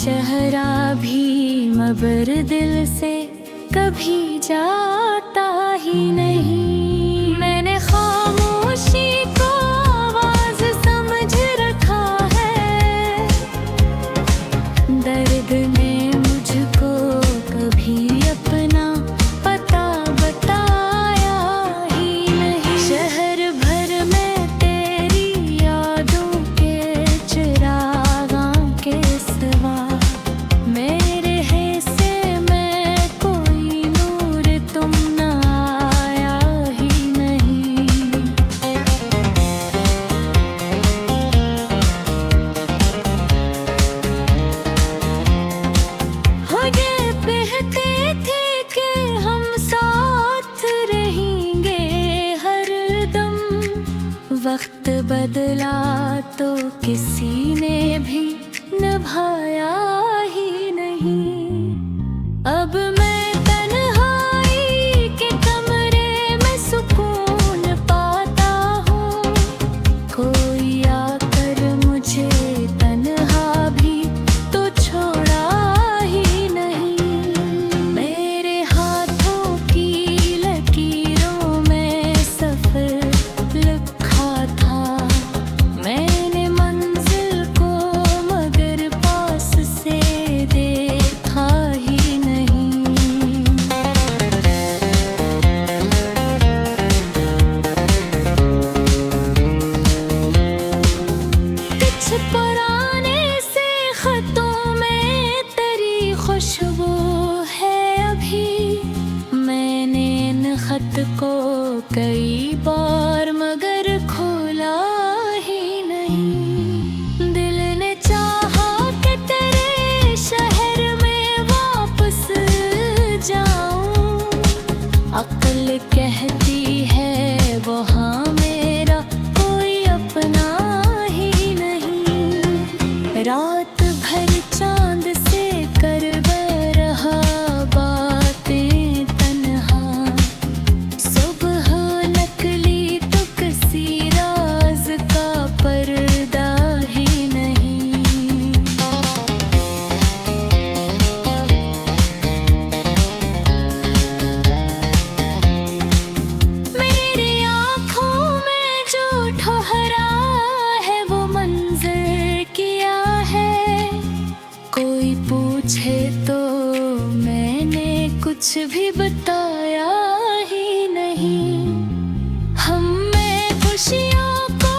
चेहरा भी मगर दिल से कभी जाता ही नहीं। मैंने खामोशी को आवाज समझ रखा है, दर्द ने मुझको कभी अपना पता बताया ही नहीं। शहर भर में तेरी यादों के चिरागां के सिवा मेरे हिस्से में कोई नूर तुम न आया ही नहीं। हो ये कहते थे कि हम साथ रहेंगे हरदम, वक्त बदला तो किसी ने भी निभाया ही नहीं। अब मैं तन्हाई के कमरे में सुकून पाता हूँ, कोई आकर मुझे तन्हा भी तो छोड़ा ही नहीं। मेरे हाथों की लकीरों में सफर लिखा था, मैंने मंजिल को मगर पास से देखा ही नहीं। कुछ पुराने से खतों में तेरी खुशबू है अभी, मैंने इन खत को कई बार मगर खोला ही नहीं। दिल ने चाहा कि तेरे शहर में वापस जाऊं, अक्ल कहती है वहाँ मेरा कोई अपना ही नहीं। रात भर चांद से कर रहा बातें तन्हा, सुबह नकली तो किसी राज का पर्दा ही नहीं। मेरी आँखों में जो ठहरा है वो मंजर किया है, कोई पूछे तो मैंने कुछ भी बताया ही नहीं। हमने खुशियों को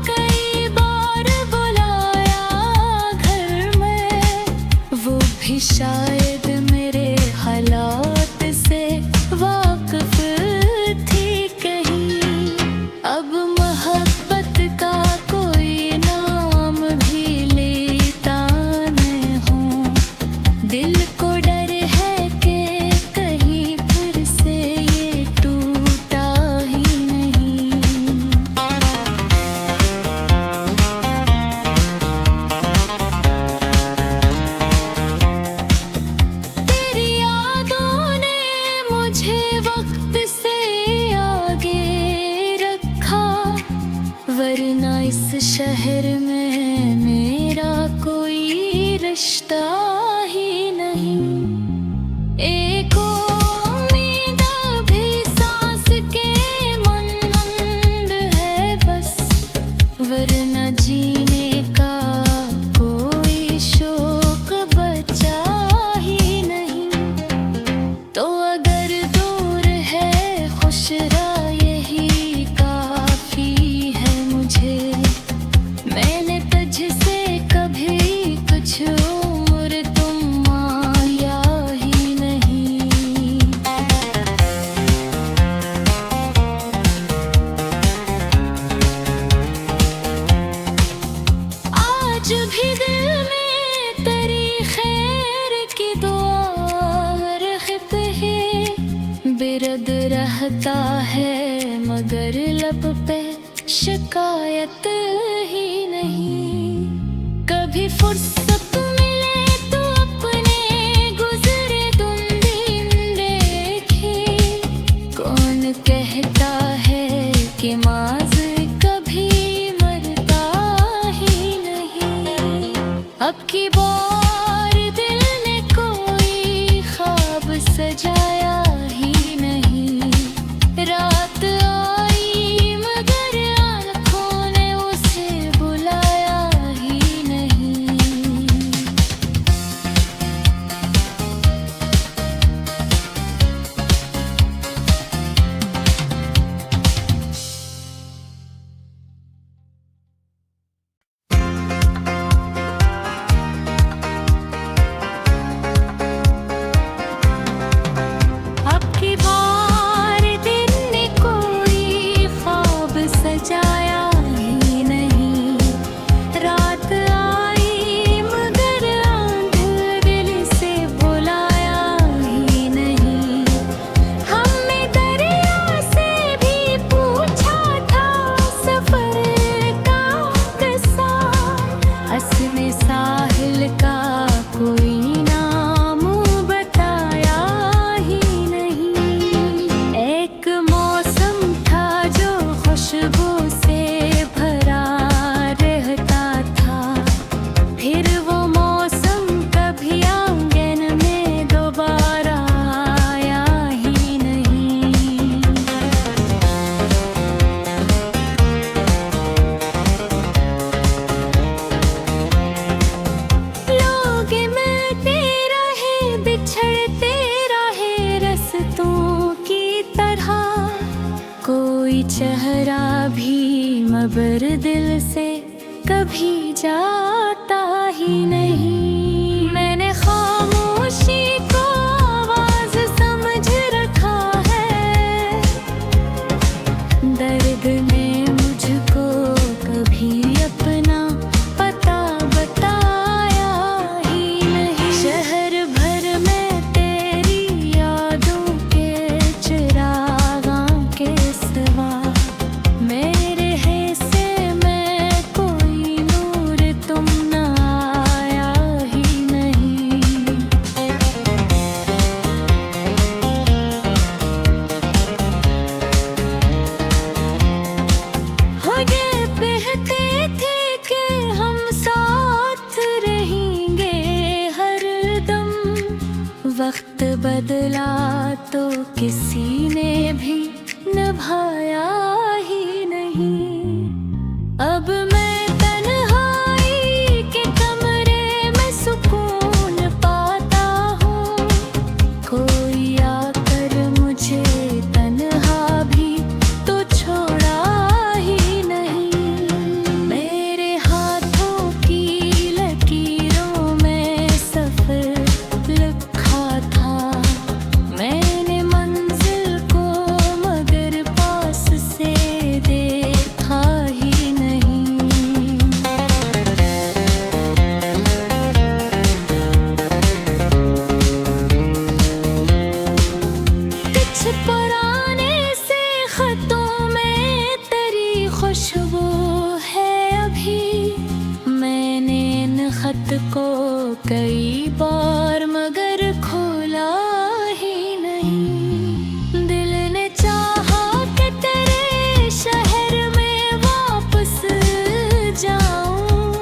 कई बार बुलाया घर में, वो भी शायद मेरे हालात से वाकिफ थी कहीं। अब मोहब्बत का कोई नाम भी लेता नहीं हूँ, दिल को डर है कि कहीं फिर से ये टूटा ही नहीं। तेरी यादों ने मुझे वक्त से आगे रखा, वरना इस शहर में मेरा कोई रिश्ता ही नहीं। एक उम्मीद भी सांस के मंद है बस, वरना जीने का कोई शौक बचा ही नहीं। तो अगर दूर है खुश रहा यही काफी है मुझे, मैंने तुझसे कभी कुछ उम्र तुम आया ही नहीं। आज भी दिल में तेरी खैर की दुआ रखत है, बिरद रहता है मगर लब पे शिकायत ही नहीं। कभी फुर्सत मिले तो अपने गुजरे दिन देखे, कौन कहता है कि माज़ कभी मरता ही नहीं। अब की बार सजाया ही नहीं। रात आई मगर आँखों ने उसे बुलाया ही नहीं। अब की बार दिन ने कोई ख्वाब सजाया ही नहीं। रात आई मगर आंधी दिल से बुलाया ही नहीं। हमने दरिया से भी पूछा था सफर का किस्सा। असने साहिल का कोई नाम बताया ही नहीं। एक मौसम था जो खुशबू से भरा रहता था। फिर वो मौसम कभी आंगन में दोबारा आया ही नहीं। लोग मिलते रहे बिछड़ते रहे रस्तों की तरह। कोई चेहरा भी मगर दिल से कभी जाता ही नहीं। मैंने खामोशी को आवाज समझ रखा है। दर्द ने मुझको कभी अपना पता बताया ही नहीं। शहर भर में तेरी यादों के चिरागां के सिवा मेरे हिस्से में कोई नूर तुम न आया ही नहीं। हो गए कहते थे कि हम साथ रहेंगे हरदम। वक्त बदला तो किसी ने भी निभाया ही नहीं। अब मैं तन्हाई के कमरे में सुकून पाता हूँ। कोई आकर मुझे तन्हा भी तो छोड़ा ही नहीं। मेरे हाथों की लकीरों में सफर लिखा था। मैंने मंजिल को मगर पास से देखा ही नहीं। कुछ पुराने से खतों में तेरी खुशबू है अभी। मैंने इन खत को कई बार मगर खोला ही नहीं। दिल ने चाहा कि तेरे शहर में वापस जाऊं।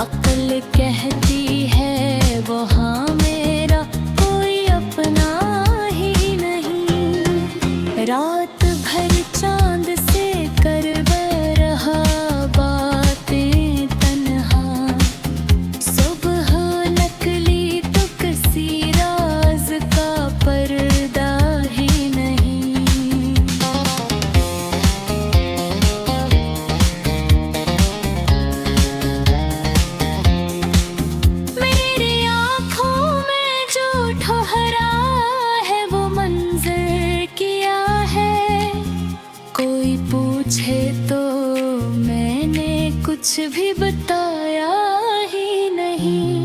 अक्ल कहती है वहाँ मेरा कोई अपना ही नहीं। रात भर चांद से कर रहा बातें तन्हा। सुबह नकली तो किसी राज का पर्दा ही नहीं। मेरी आँखों में जो ठहरा है वो मंजर किया है। कोई पूछे तो मैंने कुछ भी बताया ही नहीं।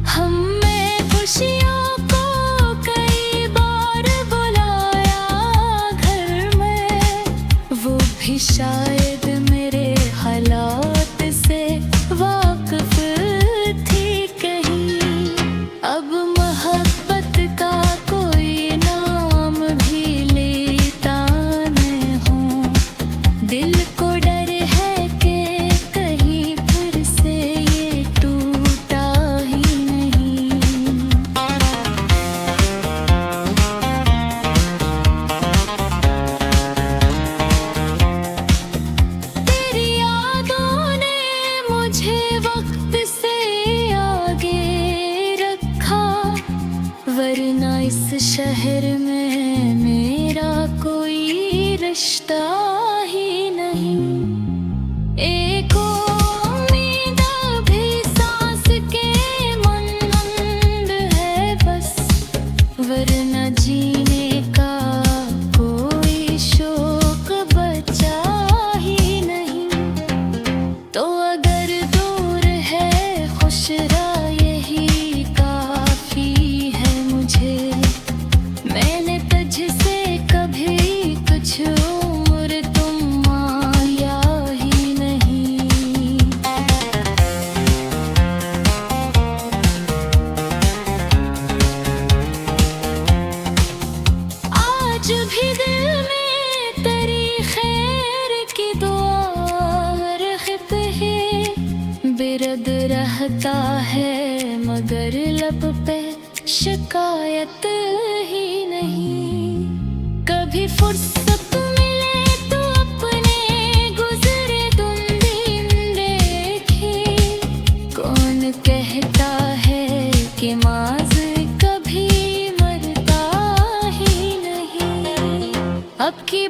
हमने खुशियों को कई बार बुलाया घर में। वो भी शायद मेरे हालात से वाकिफ थी कहीं। अब मोहब्बत का कोई नाम भी लेता नहीं हूँ। दिल को डर है कि कहीं फिर से ये टूटा ही नहीं। शहर में मेरा कोई रिश्ता ही नहीं। एक उम्मीद भी सांस के मानंद है बस, वरना जीने का कोई शौक बचा ही नहीं। तो अगर दूर है खुश रहा यही काफी है मुझे। मैंने तुझसे कभी कुछ उम्र तुम माया ही नहीं। आज भी दिल में तेरी खैर की दुआ रखत है। बिरद रहता है मगर लब पे शिकायत ही नहीं। कभी फुर्सत मिले तो अपने गुजरे दिन देखे। कौन कहता है कि माज़ी कभी मरता ही नहीं। अब की